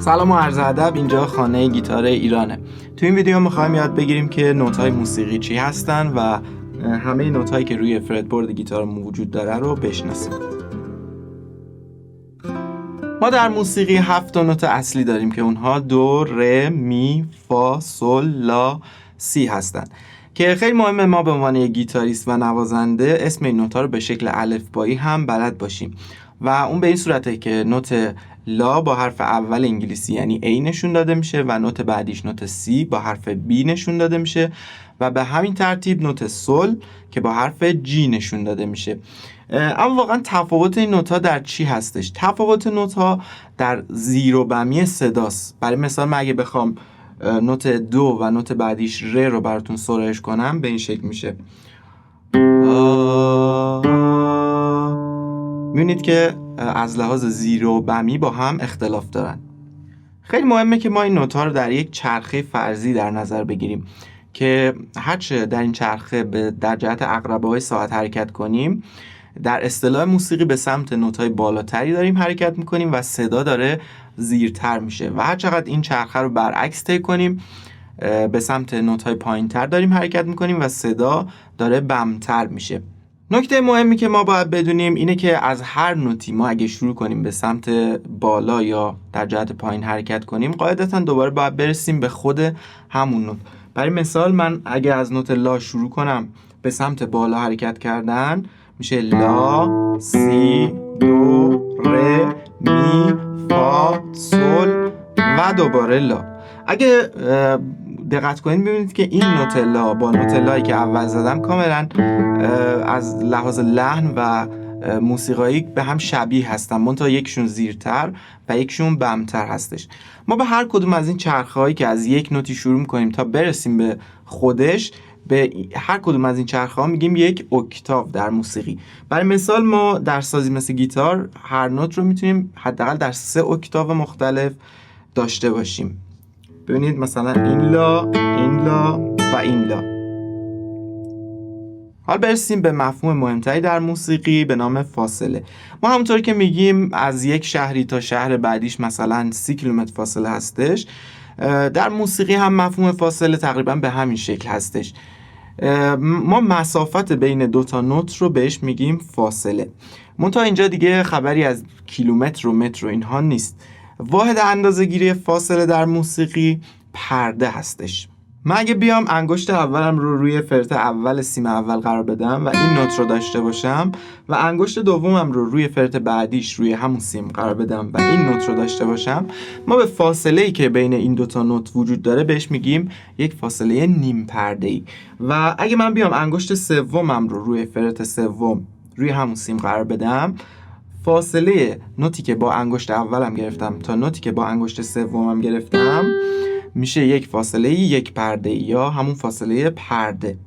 سلام و عرض ادب. اینجا خانه گیتار ایرانه. تو این ویدیو میخوایم یاد بگیریم که نوت‌های موسیقی چی هستن و همه نوت‌هایی که روی فردبورد گیتارمون وجود داره رو بشناسیم. ما در موسیقی 7 نوت اصلی داریم که اونها دو، ره، می، فا، سل، لا، سی هستن که خیلی مهمه ما به عنوان یک گیتاریست و نوازنده اسم این نوت‌ها رو به شکل الفبایی هم بلد باشیم و اون به این صورته که نوت لا با حرف اول انگلیسی یعنی A نشون داده میشه و نوت بعدیش نوت سی با حرف B نشون داده میشه و به همین ترتیب نوت سل که با حرف G نشون داده میشه. اما واقعا تفاوت این نوت‌ها در چی هستش؟ تفاوت نوت‌ها در زیر و بمی صداست. برای مثال من اگه بخوام نوت دو و نوت بعدیش ره رو براتون سرایش کنم به این شکل میشه. می‌بینید که از لحاظ زیر و بمی با هم اختلاف دارن. خیلی مهمه که ما این نوت‌ها رو در یک چرخه فرضی در نظر بگیریم که هرچه در این چرخه در جهت عقربه‌های ساعت حرکت کنیم، در اصطلاح موسیقی به سمت نوت‌های بالاتری داریم حرکت می‌کنیم و صدا داره زیرتر میشه و هر چقدر این چرخه رو برعکس طی کنیم به سمت نوت‌های پایین‌تر داریم حرکت می‌کنیم و صدا داره بمتر میشه. نکته مهمی که ما باید بدونیم اینه که از هر نوتی ما اگه شروع کنیم به سمت بالا یا در جهت پایین حرکت کنیم قاعدتاً دوباره باید برسیم به خود همون نوت. برای مثال من اگه از نوت لا شروع کنم به سمت بالا حرکت کردن میشه لا، سی، دو، ره، می، فا، سل و دوباره لا. اگه دقت کنید ببینید که این نوت لا با نوت لایی که اول زدم کاملا از لحاظ لحن و موسیقایی به هم شبیه هستن، منتها یکشون زیرتر و یکشون بمتر هستش. ما به هر کدوم از این چرخه‌هایی که از یک نوتی شروع می‌کنیم تا برسیم به خودش، به هر کدوم از این چرخه‌ها میگیم یک اکتاو در موسیقی. برای مثال ما در سازی مثل گیتار هر نوت رو میتونیم حداقل در 3 اکتاو مختلف داشته باشیم. ببینید مثلا این لا، این لا و این لا. حالا برسیم به مفهوم مهمتری در موسیقی به نام فاصله. ما همونطور که میگیم از یک شهری تا شهر بعدیش مثلا 30 کیلومتر فاصله هستش، در موسیقی هم مفهوم فاصله تقریبا به همین شکل هستش. ما مسافت بین دو تا نوت رو بهش میگیم فاصله. منتها اینجا دیگه خبری از کیلومتر و متر و اینها نیست. واحد اندازه‌گیری فاصله در موسیقی پرده هستش. من اگه بیام انگشت اولم رو روی فرت اول سیم اول قرار بدم و این نوت رو داشته باشم و انگشت دومم رو روی فرت بعدیش روی همون سیم قرار بدم و این نوت رو داشته باشم، ما به فاصله‌ای که بین این دو تا نوت وجود داره بهش میگیم یک فاصله نیم پرده‌ای. و اگه من بیام انگشت سومم رو روی فرت سوم روی همون سیم قرار بدم، فاصله نوتی که با انگشت اولم گرفتم تا نوتی که با انگشت سومم گرفتم میشه یک فاصله یک پرده یا همون فاصله پرده.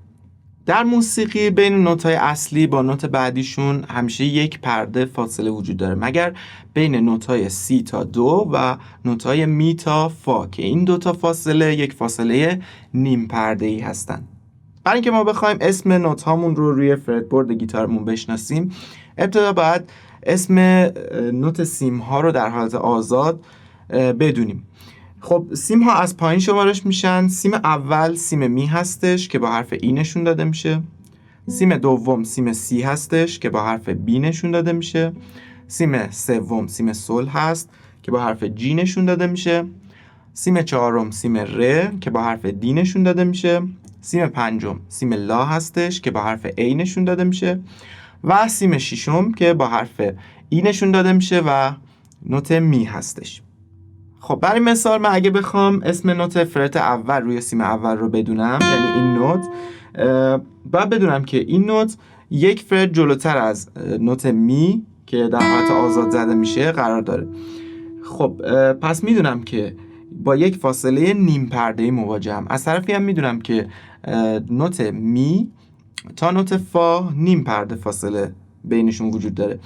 در موسیقی بین نوت‌های اصلی با نوت بعدیشون همیشه یک پرده فاصله وجود داره، مگر بین نوت‌های سی تا دو و نوت‌های می تا فا که این دوتا فاصله یک فاصله نیم پرده‌ای هستن. برای اینکه ما بخوایم اسم نوت‌هامون رو روی فردبورد گیتارمون بشناسیم، ابتدا باید اسم نوت سیم ها رو در حالت آزاد بدونیم. خب سیم ها از پایین شمارش میشن. سیم اول سیم می هستش که با حرف ای نشون داده میشه. سیم دوم سیم سی هستش که با حرف بی نشون داده میشه. سیم سوم سیم سل هست که با حرف جی نشون داده میشه. سیم چهارم سیم ره که با حرف دی نشون داده میشه. سیم پنجم سیم لا هستش که با حرف ای نشون داده میشه و سیم ششم که با حرف ای نشون داده میشه و نوت می هستش. خب برای مثال من اگه بخوام اسم نوت فرت اول روی سیم اول رو بدونم، یعنی این نوت، باید بدونم که این نوت یک فرت جلوتر از نوت می که در حالت آزاد زده میشه قرار داره. خب پس میدونم که با یک فاصله نیم پرده‌ای مواجهم. از طرفی هم میدونم که نوت می تا نوت فا نیم پرده فاصله بینشون وجود داره.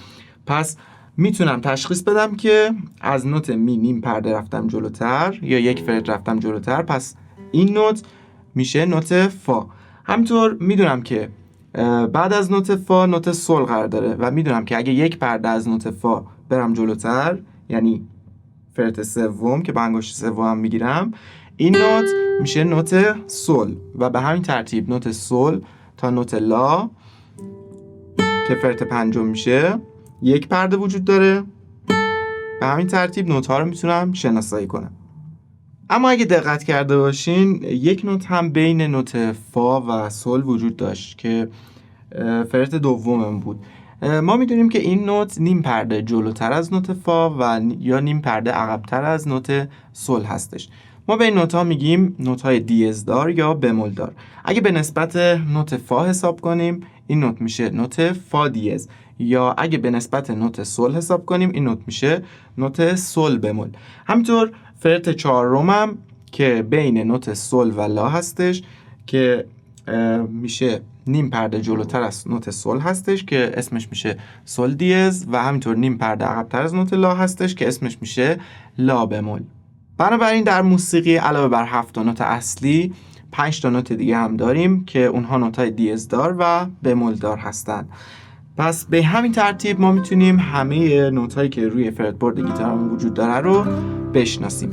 پس میتونم تشخیص بدم که از نوت می نیم پرده رفتم جلوتر یا یک فرد رفتم جلوتر، پس این نوت میشه نوت فا. همینطور میدونم که بعد از نوت فا نوت سل قرار داره و میدونم که اگه یک پرده از نوت فا برم جلوتر، یعنی فرت سوم که با انگشت سوم میگیرم، این نوت میشه نوت سل و به همین ترتیب نوت سل تا نوت لا که فرت پنجم میشه یک پرده وجود داره. به همین ترتیب نوت ها رو میتونم شناسایی کنم. اما اگه دقت کرده باشین یک نوت هم بین نوت فا و سل وجود داشت که فرت دومم بود. ما میدونیم که این نوت نیم پرده جلوتر از نوت فا و یا نیم پرده عقبتر از نوت سل هستش. ما به این نوت ها میگیم نوت های دیز دار یا بمول دار. اگه به نسبت نوت فا حساب کنیم این نوت میشه نوت فا دیز، یا اگه به نسبت نوت سل حساب کنیم این نوت میشه نوت سل بمول. همینطور فرت چهارمم که بین نوت سل و لا هستش که میشه نیم پرده جلوتر از نوت سل هستش که اسمش میشه سل دیز و همینطور نیم پرده عقب‌تر از نوت لا هستش که اسمش میشه لا بمول. بنابراین در موسیقی علاوه بر 7 نوت اصلی 5 تا نوت دیگه هم داریم که اونها نوت‌های دیز دار و بمول دار هستن. پس به همین ترتیب ما میتونیم همه نوت‌هایی که روی فردبورد گیتارمون وجود داره رو بشناسیم.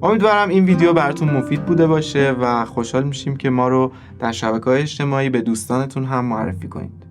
امیدوارم این ویدیو براتون مفید بوده باشه و خوشحال میشیم که ما رو در شبکه‌های اجتماعی به دوستانتون هم معرفی کنید.